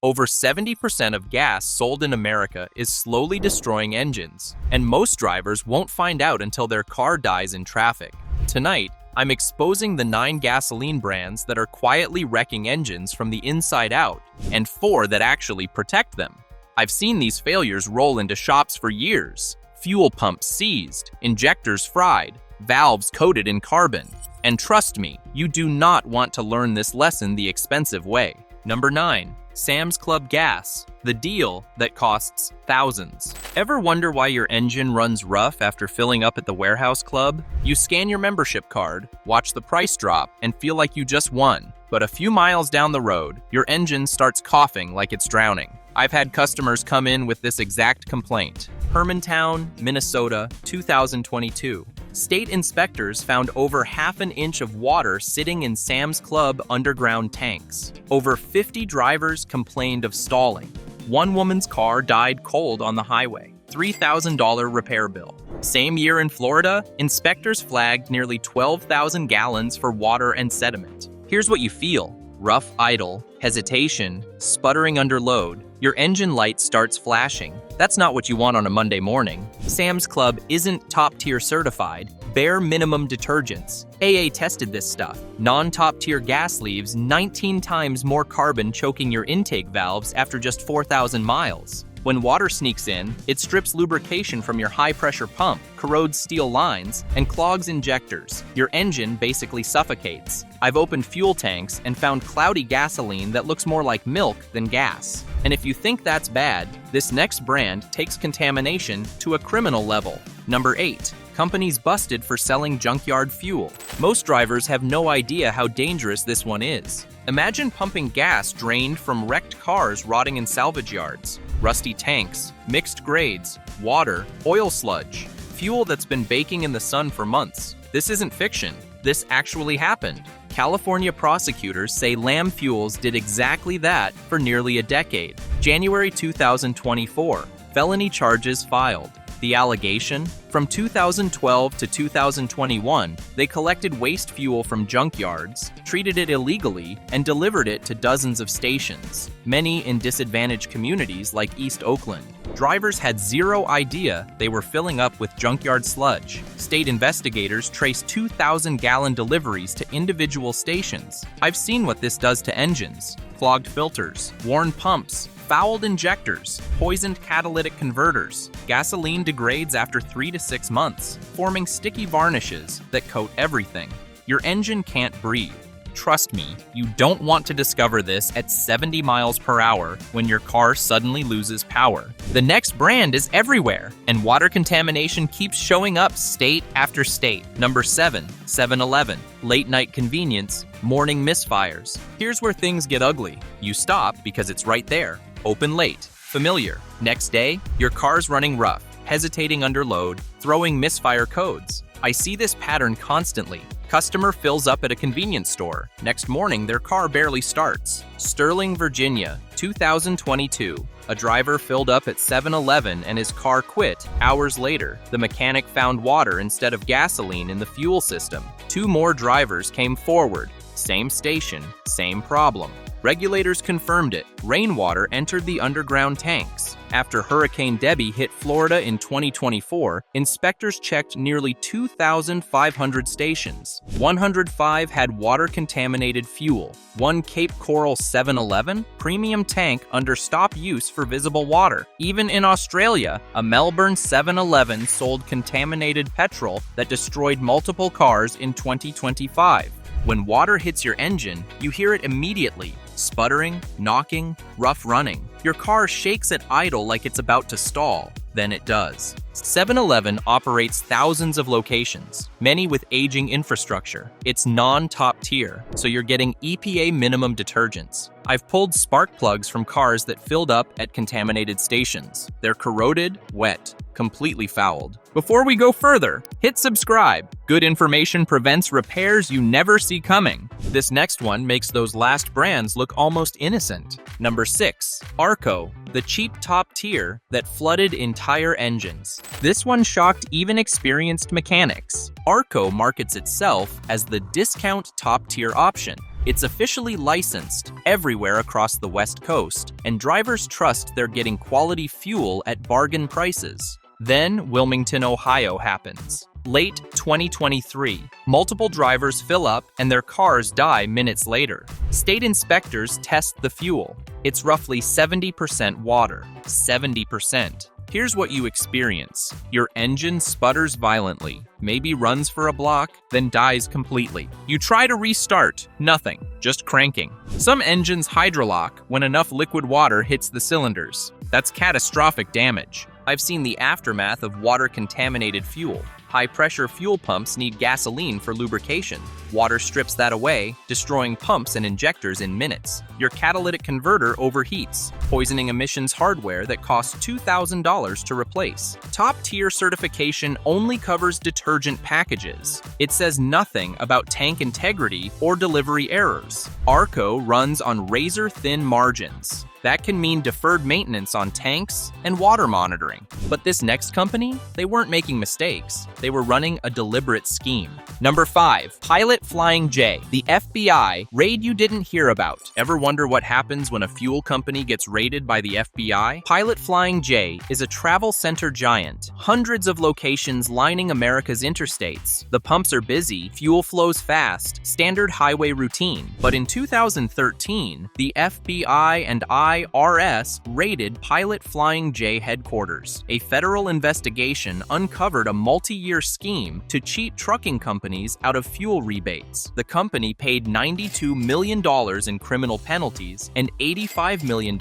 Over 70% of gas sold in America is slowly destroying engines, and most drivers won't find out until their car dies in traffic. Tonight, I'm exposing the 9 gasoline brands that are quietly wrecking engines from the inside out, and 4 that actually protect them. I've seen these failures roll into shops for years. Fuel pumps seized, injectors fried, valves coated in carbon. And trust me, you do not want to learn this lesson the expensive way. Number 9. Sam's Club gas, the deal that costs thousands. Ever wonder why your engine runs rough after filling up at the warehouse club? You scan your membership card, watch the price drop, and feel like you just won. But a few miles down the road, your engine starts coughing like it's drowning. I've had customers come in with this exact complaint. Hermantown, Minnesota, 2022. State inspectors found over half an inch of water sitting in Sam's Club underground tanks. Over 50 drivers complained of stalling. One woman's car died cold on the highway. $3,000 repair bill. Same year in Florida, inspectors flagged nearly 12,000 gallons for water and sediment. Here's what you feel: rough idle, hesitation, sputtering under load. Your engine light starts flashing. That's not what you want on a Monday morning. Sam's Club isn't top-tier certified, bare minimum detergents. AA tested this stuff. Non-top-tier gas leaves 19 times more carbon choking your intake valves after just 4,000 miles. When water sneaks in, it strips lubrication from your high-pressure pump, corrodes steel lines, and clogs injectors. Your engine basically suffocates. I've opened fuel tanks and found cloudy gasoline that looks more like milk than gas. And if you think that's bad, this next brand takes contamination to a criminal level. Number 8. Companies busted for selling junkyard fuel. Most drivers have no idea how dangerous this one is. Imagine pumping gas drained from wrecked cars rotting in salvage yards. Rusty tanks, mixed grades, water, oil sludge, fuel that's been baking in the sun for months. This isn't fiction. This actually happened. California prosecutors say Lamb Fuels did exactly that for nearly a decade. January 2024, felony charges filed. The allegation? From 2012 to 2021, they collected waste fuel from junkyards, treated it illegally, and delivered it to dozens of stations, many in disadvantaged communities like East Oakland. Drivers had zero idea they were filling up with junkyard sludge. State investigators traced 2,000-gallon deliveries to individual stations. I've seen what this does to engines: clogged filters, worn pumps, fouled injectors, poisoned catalytic converters. Gasoline degrades after 3 to 6 months, forming sticky varnishes that coat everything. Your engine can't breathe. Trust me, you don't want to discover this at 70 miles per hour when your car suddenly loses power. The next brand is everywhere, and water contamination keeps showing up state after state. Number 7, 7-Eleven. Late night convenience, morning misfires. Here's where things get ugly. You stop because it's right there. Open late. Familiar. Next day, your car's running rough, hesitating under load, throwing misfire codes. I see this pattern constantly. Customer fills up at a convenience store. Next morning, their car barely starts. Sterling, Virginia, 2022. A driver filled up at 7-Eleven and his car quit. Hours later, the mechanic found water instead of gasoline in the fuel system. 2 more drivers came forward. Same station, same problem. Regulators confirmed it. Rainwater entered the underground tanks. After Hurricane Debby hit Florida in 2024, inspectors checked nearly 2,500 stations. 105 had water-contaminated fuel. One Cape Coral 7-Eleven premium tank under stop use for visible water. Even in Australia, a Melbourne 7-Eleven sold contaminated petrol that destroyed multiple cars in 2025. When water hits your engine, you hear it immediately. Sputtering, knocking, rough running. Your car shakes at idle like it's about to stall. Then it does. 7-Eleven operates thousands of locations, many with aging infrastructure. It's non-top tier, so you're getting EPA minimum detergents. I've pulled spark plugs from cars that filled up at contaminated stations. They're corroded, wet, completely fouled. Before we go further, hit subscribe. Good information prevents repairs you never see coming. This next one makes those last brands look almost innocent. Number 6, Arco, the cheap top tier that flooded entire engines. This one shocked even experienced mechanics. Arco markets itself as the discount top tier option. It's officially licensed everywhere across the West Coast, and drivers trust they're getting quality fuel at bargain prices. Then Wilmington, Ohio happens. Late 2023, multiple drivers fill up and their cars die minutes later. State inspectors test the fuel. It's roughly 70% water. 70%. Here's what you experience. Your engine sputters violently, maybe runs for a block, then dies completely. You try to restart, nothing, just cranking. Some engines hydrolock when enough liquid water hits the cylinders. That's catastrophic damage. I've seen the aftermath of water-contaminated fuel. High-pressure fuel pumps need gasoline for lubrication. Water strips that away, destroying pumps and injectors in minutes. Your catalytic converter overheats, poisoning emissions hardware that costs $2,000 to replace. Top-tier certification only covers detergent packages. It says nothing about tank integrity or delivery errors. Arco runs on razor-thin margins. That can mean deferred maintenance on tanks and water monitoring. But this next company, they weren't making mistakes. They were running a deliberate scheme. Number 5, Pilot Flying J, the FBI raid you didn't hear about. Ever wonder what happens when a fuel company gets raided by the FBI? Pilot Flying J is a travel center giant. Hundreds of locations lining America's interstates. The pumps are busy, fuel flows fast, standard highway routine. But in 2013, the FBI and IRS raided Pilot Flying J headquarters. A federal investigation uncovered a multi-year scheme to cheat trucking companies out of fuel rebates. The company paid $92 million in criminal penalties and $85 million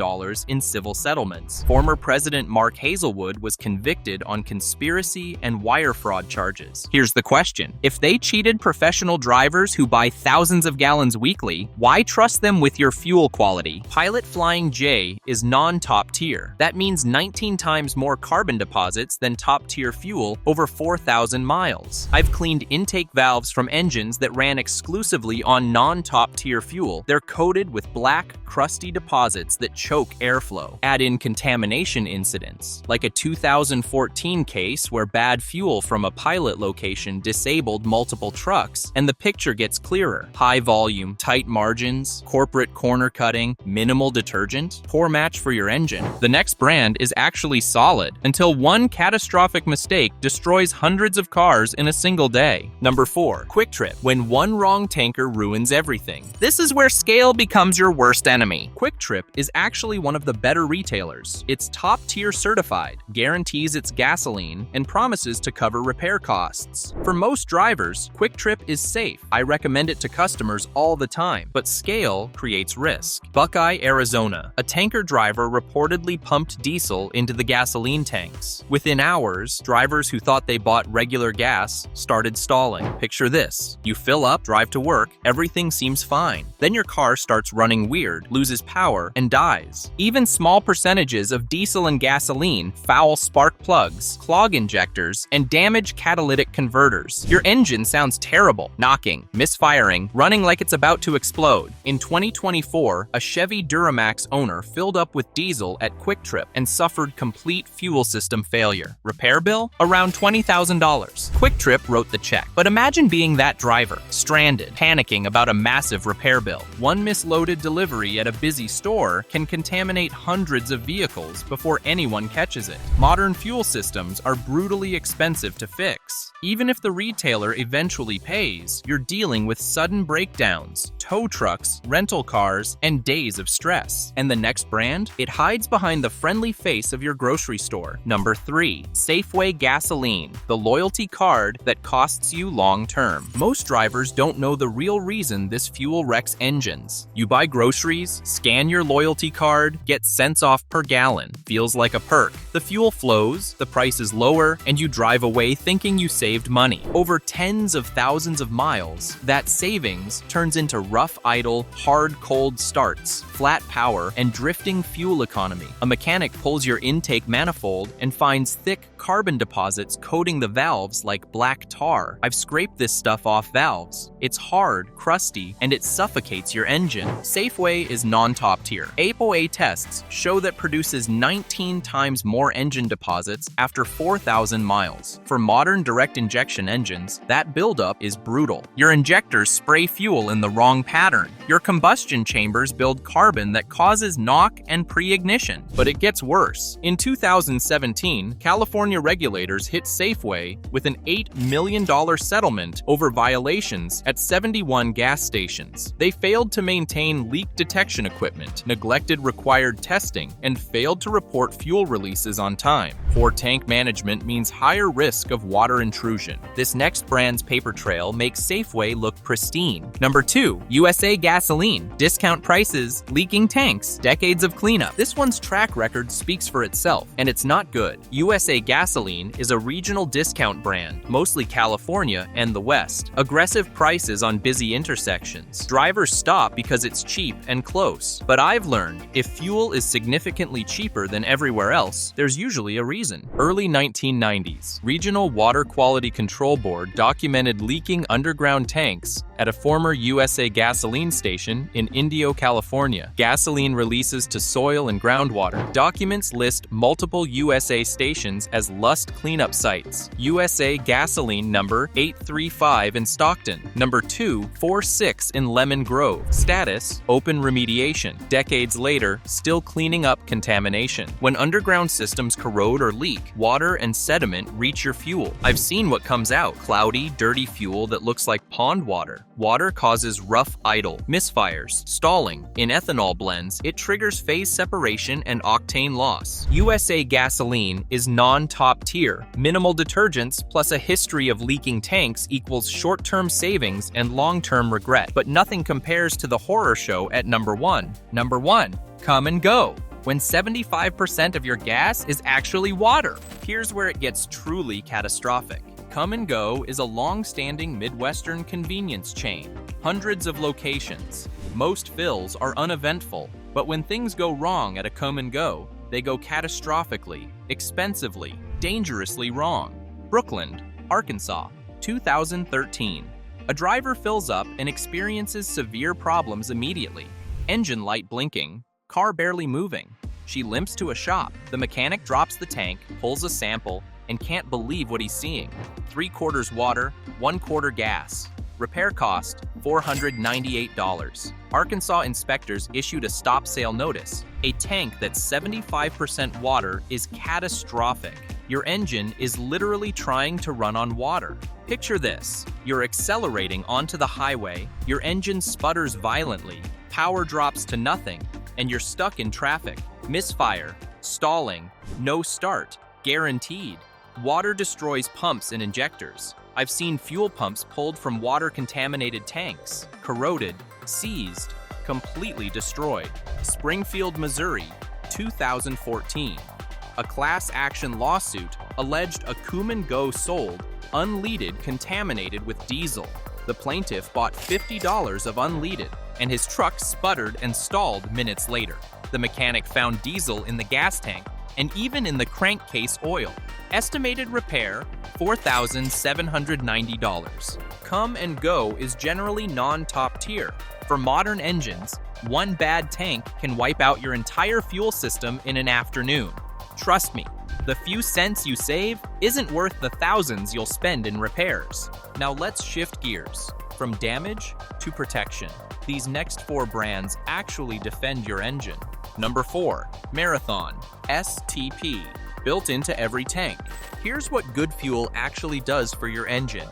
in civil settlements. Former President Mark Hazelwood was convicted on conspiracy and wire fraud charges. Here's the question. If they cheated professional drivers who buy thousands of gallons weekly, why trust them with your fuel quality? Pilot Flying J is non-top tier. That means 19 times more carbon deposits than top-tier fuel over 4,000 miles. I've cleaned intake valves from engines that ran exclusively on non-top tier fuel. They're coated with black, crusty deposits that choke airflow. Add in contamination incidents, like a 2014 case where bad fuel from a pilot location disabled multiple trucks, and the picture gets clearer. High volume, tight margins, corporate corner cutting, minimal detergent, poor match for your engine. The next brand is actually solid, until one catastrophic mistake destroys hundreds of cars in a single day. Number 4, Quick Trip, when one wrong tanker ruins everything. This is where scale becomes your worst enemy. Quick Trip is actually one of the better retailers. It's top-tier certified, guarantees its gasoline, and promises to cover repair costs. For most drivers, Quick Trip is safe. I recommend it to customers all the time, but scale creates risk. Buckeye, Arizona. A tanker driver reportedly pumped diesel into the gasoline tanks. Within hours, drivers who thought they bought regular gas started stalling. Picture this. You fill up, drive to work, everything seems fine. Then your car starts running weird, loses power, and dies. Even small percentages of diesel and gasoline foul spark plugs, clog injectors, and damage catalytic converters. Your engine sounds terrible, knocking, misfiring, running like it's about to explode. In 2024, a Chevy Duramax owner filled up with diesel at Quick Trip and suffered complete fuel system failure. Repair bill? Around $20,000. Quick Trip wrote the check. But imagine being that driver, stranded, panicking about a massive repair bill. One misloaded delivery at a busy store can contaminate hundreds of vehicles before anyone catches it. Modern fuel systems are brutally expensive to fix. Even if the retailer eventually pays, you're dealing with sudden breakdowns, tow trucks, rental cars, and days of stress. And the next brand? It hides behind the friendly face of your grocery store. Number 3, Safeway Gasoline, the loyalty card that costs you long-term. Most drivers don't know the real reason this fuel wrecks engines. You buy groceries, scan your loyalty card, get cents off per gallon. Feels like a perk. The fuel flows, the price is lower, and you drive away thinking you saved money. Over tens of thousands of miles, that savings turns into rough idle, hard cold starts, flat power, and and drifting fuel economy. A mechanic pulls your intake manifold and finds thick carbon deposits coating the valves like black tar. I've scraped this stuff off valves. It's hard, crusty, and it suffocates your engine. Safeway is non-top tier. APOA tests show that produces 19 times more engine deposits after 4,000 miles. For modern direct injection engines, that buildup is brutal. Your injectors spray fuel in the wrong pattern. Your combustion chambers build carbon that causes knock and pre-ignition. But it gets worse. In 2017, California regulators hit Safeway with an $8 million settlement over violations at 71 gas stations. They failed to maintain leak detection equipment, neglected required testing, and failed to report fuel releases on time. Poor tank management means higher risk of water intrusion. This next brand's paper trail makes Safeway look pristine. Number 2, USA Gasoline. Discount prices, leaking tanks, decades of cleanup. This one's track record speaks for itself, and it's not good. USA Gasoline is a regional discount brand, mostly California and the West. Aggressive prices on busy intersections. Drivers stop because it's cheap and close. But I've learned, if fuel is significantly cheaper than everywhere else, there's usually a reason. Early 1990s, Regional Water Quality Control Board documented leaking underground tanks at a former USA Gasoline station in Indio, California. Gasoline releases to soil and groundwater. Documents list multiple USA stations as lust cleanup sites. USA Gasoline number 835 in Stockton, number 246 in Lemon Grove. Status: open remediation. Decades later, still cleaning up contamination. When underground systems corrode or leak, water and sediment reach your fuel. I've seen what comes out: cloudy, dirty fuel that looks like pond water. Water causes rough idle, misfires, stalling. In ethanol blends, it triggers phase separation and octane loss. USA Gasoline is non-top tier. Minimal detergents plus a history of leaking tanks equals short-term savings and long-term regret. But nothing compares to the horror show at number 1. Number 1, Kum Go. When 75% of your gas is actually water. Here's where it gets truly catastrophic. Kum Go is a long-standing Midwestern convenience chain. Hundreds of locations. Most fills are uneventful, but when things go wrong at a Kum Go, they go catastrophically, expensively, dangerously wrong. Brookland, Arkansas, 2013. A driver fills up and experiences severe problems immediately. Engine light blinking, car barely moving. She limps to a shop. The mechanic drops the tank, pulls a sample, and can't believe what he's seeing. 3/4 water, 1/4 gas. Repair cost, $498. Arkansas inspectors issued a stop sale notice. A tank that's 75% water is catastrophic. Your engine is literally trying to run on water. Picture this: you're accelerating onto the highway, your engine sputters violently, power drops to nothing, and you're stuck in traffic. Misfire, stalling, no start, guaranteed. Water destroys pumps and injectors. I've seen fuel pumps pulled from water-contaminated tanks, corroded, seized, completely destroyed. Springfield, Missouri, 2014. A class action lawsuit alleged a Kum Go sold, unleaded, contaminated with diesel. The plaintiff bought $50 of unleaded, and his truck sputtered and stalled minutes later. The mechanic found diesel in the gas tank and even in the crankcase oil. Estimated repair, $4,790. Kum Go is generally non-top tier. For modern engines, one bad tank can wipe out your entire fuel system in an afternoon. Trust me, the few cents you save isn't worth the thousands you'll spend in repairs. Now let's shift gears. From damage to protection. These next 4 brands actually defend your engine. Number 4, Marathon, STP, built into every tank. Here's what good fuel actually does for your engine.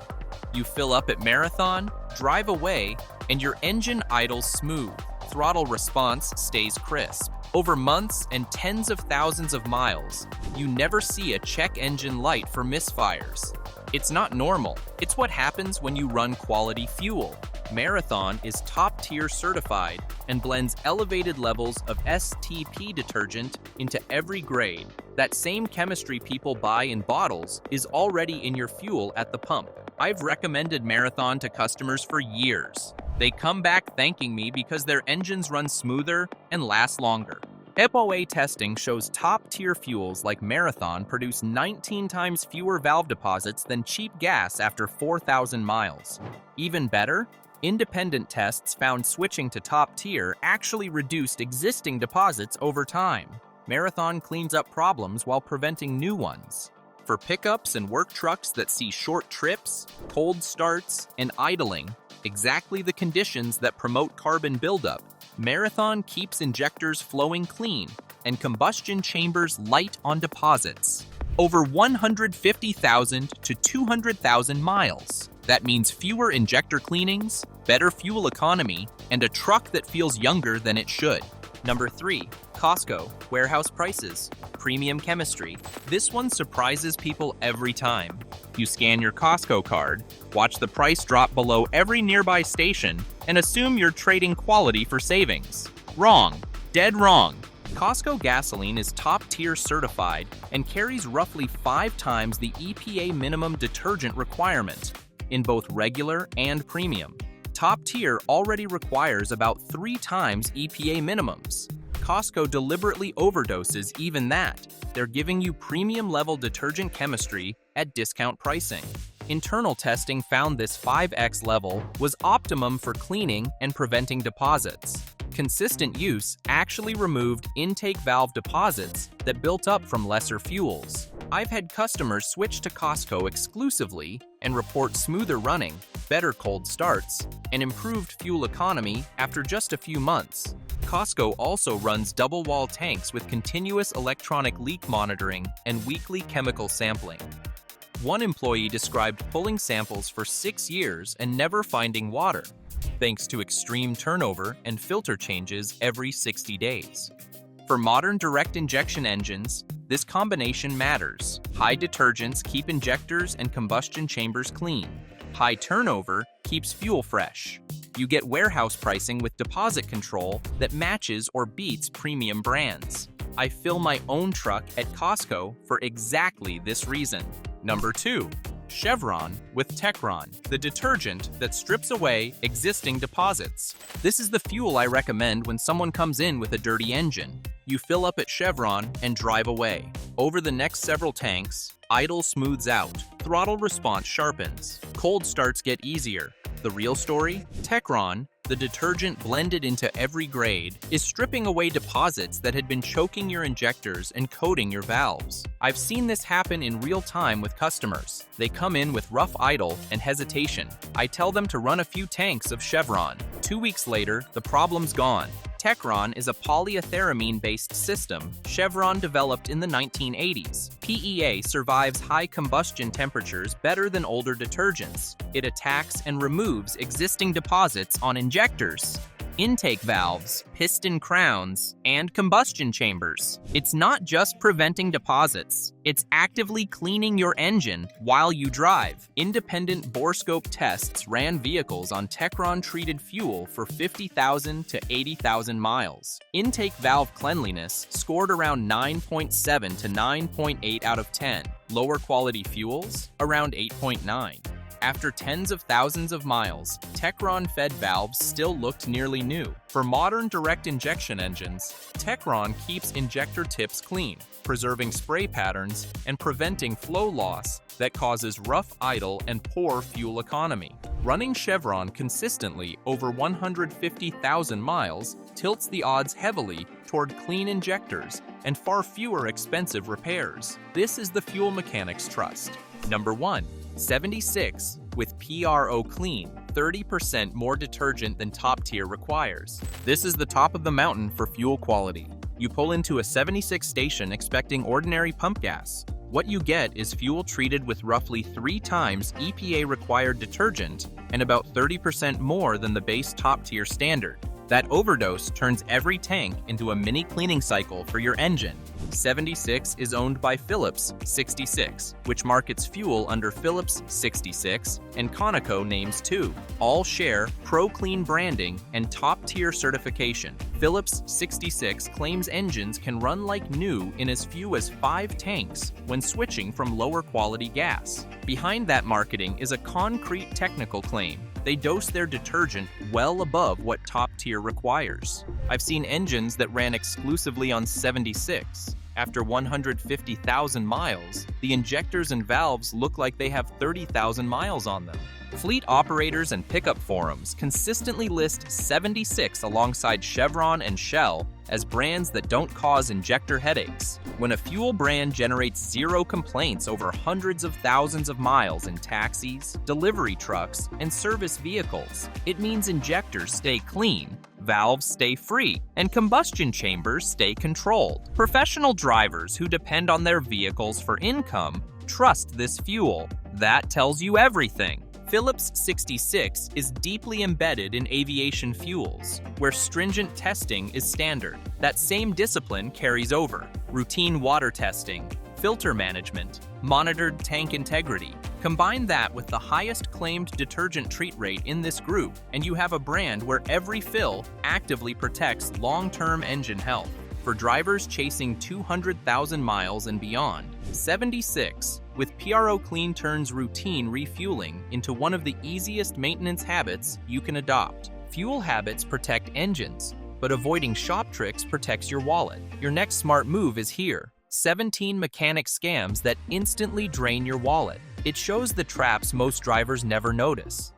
You fill up at Marathon, drive away, and your engine idles smooth. Throttle response stays crisp. Over months and tens of thousands of miles, you never see a check engine light for misfires. It's not normal. It's what happens when you run quality fuel. Marathon is top-tier certified and blends elevated levels of STP detergent into every grade. That same chemistry people buy in bottles is already in your fuel at the pump. I've recommended Marathon to customers for years. They come back thanking me because their engines run smoother and last longer. FOA testing shows top-tier fuels like Marathon produce 19 times fewer valve deposits than cheap gas after 4,000 miles. Even better, independent tests found switching to top-tier actually reduced existing deposits over time. Marathon cleans up problems while preventing new ones. For pickups and work trucks that see short trips, cold starts, and idling, exactly the conditions that promote carbon buildup, Marathon keeps injectors flowing clean and combustion chambers light on deposits. Over 150,000 to 200,000 miles. That means fewer injector cleanings, better fuel economy, and a truck that feels younger than it should. Number 3, Costco, warehouse prices, premium chemistry. This one surprises people every time. You scan your Costco card, watch the price drop below every nearby station, and assume you're trading quality for savings. Wrong. Dead wrong. Costco gasoline is top-tier certified and carries roughly 5 times the EPA minimum detergent requirement in both regular and premium. Top tier already requires about 3 times EPA minimums. Costco deliberately overdoses even that. They're giving you premium-level detergent chemistry at discount pricing. Internal testing found this 5x level was optimum for cleaning and preventing deposits. Consistent use actually removed intake valve deposits that built up from lesser fuels. I've had customers switch to Costco exclusively and report smoother running, better cold starts, and improved fuel economy after just a few months. Costco also runs double-wall tanks with continuous electronic leak monitoring and weekly chemical sampling. One employee described pulling samples for 6 years and never finding water, thanks to extreme turnover and filter changes every 60 days. For modern direct injection engines, this combination matters. High detergents keep injectors and combustion chambers clean. High turnover keeps fuel fresh. You get warehouse pricing with deposit control that matches or beats premium brands. I fill my own truck at Costco for exactly this reason. Number 2. Chevron with Techron, the detergent that strips away existing deposits. This is the fuel I recommend when someone comes in with a dirty engine. You fill up at Chevron and drive away. Over the next several tanks, idle smooths out, throttle response sharpens, cold starts get easier. The real story? Techron, the detergent blended into every grade, is stripping away deposits that had been choking your injectors and coating your valves. I've seen this happen in real time with customers. They come in with rough idle and hesitation. I tell them to run a few tanks of Chevron. 2 weeks later, the problem's gone. Techron is a polyetheramine-based system Chevron developed in the 1980s. PEA survives high combustion temperatures better than older detergents. It attacks and removes existing deposits on injectors, intake valves, piston crowns, and combustion chambers. It's not just preventing deposits, it's actively cleaning your engine while you drive. Independent borescope tests ran vehicles on Techron-treated fuel for 50,000 to 80,000 miles. Intake valve cleanliness scored around 9.7 to 9.8 out of 10. Lower quality fuels, around 8.9. After tens of thousands of miles, Techron-fed valves still looked nearly new. For modern direct injection engines, Techron keeps injector tips clean, preserving spray patterns and preventing flow loss that causes rough idle and poor fuel economy. Running Chevron consistently over 150,000 miles tilts the odds heavily toward clean injectors and far fewer expensive repairs. This is the fuel mechanics trust. Number 1. 76 with ProClean, 30% more detergent than top tier requires. This is the top of the mountain for fuel quality. You pull into a 76 station expecting ordinary pump gas. What you get is fuel treated with roughly 3 times EPA required detergent and about 30% more than the base top tier standard. That overdose turns every tank into a mini cleaning cycle for your engine. 76 is owned by Phillips 66, which markets fuel under Phillips 66 and Conoco names too. All share ProClean branding and top-tier certification. Phillips 66 claims engines can run like new in as few as 5 tanks when switching from lower quality gas. Behind that marketing is a concrete technical claim. They dose their detergent well above what top tier requires. I've seen engines that ran exclusively on 76. After 150,000 miles, the injectors and valves look like they have 30,000 miles on them. Fleet operators and pickup forums consistently list 76 alongside Chevron and Shell as brands that don't cause injector headaches. When a fuel brand generates zero complaints over hundreds of thousands of miles in taxis, delivery trucks, and service vehicles, it means injectors stay clean, valves stay free, and combustion chambers stay controlled. Professional drivers who depend on their vehicles for income trust this fuel. That tells you everything. Phillips 66 is deeply embedded in aviation fuels, where stringent testing is standard. That same discipline carries over. Routine water testing, filter management, monitored tank integrity. Combine that with the highest claimed detergent treat rate in this group, and you have a brand where every fill actively protects long-term engine health. For drivers chasing 200,000 miles and beyond, 76 with ProClean turns routine refueling into one of the easiest maintenance habits you can adopt. Fuel habits protect engines, but avoiding shop tricks protects your wallet. Your next smart move is here. 17 mechanic scams that instantly drain your wallet. It shows the traps most drivers never notice.